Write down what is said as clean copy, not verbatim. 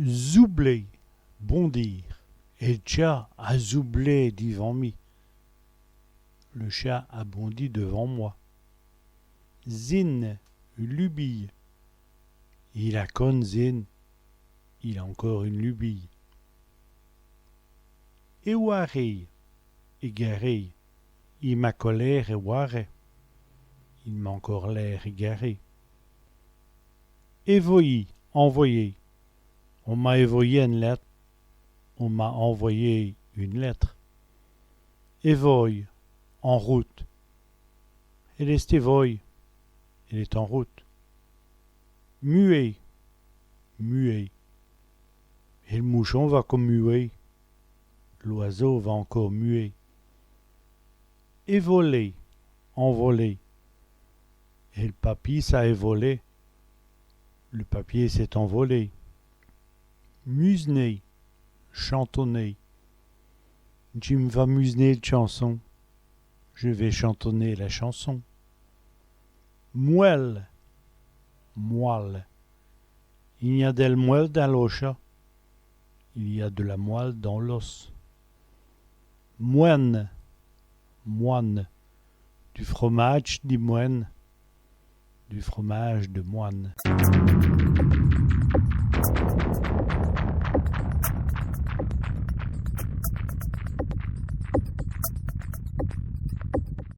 Zoublé, bondir. Et le chat a zoublé devant mi. Le chat a bondi devant moi. Zin, lubie. Il a con zin. Il a encore une lubie. Éwaré, égaré. Il m'a colère éwaré. Il m'a encore l'air égaré. Évoyi, envoyé. On m'a évoyé une lettre. On m'a envoyé une lettre. Évoy, en route. Elle est évoy. Elle est en route. Muet, muet. Et le mouchon va comme muet. L'oiseau va encore muer. Évoler, envoler. Et le papier, ça a évolé. Le papier s'est envolé. Musener, chantonner. Jim va musener de chanson. Je vais chantonner la chanson. Moelle, moelle. Il y a del moelle dans l'ocha. Il y a de la moelle dans l'os. Moine, moine. Du fromage dit moine. Du fromage de moine.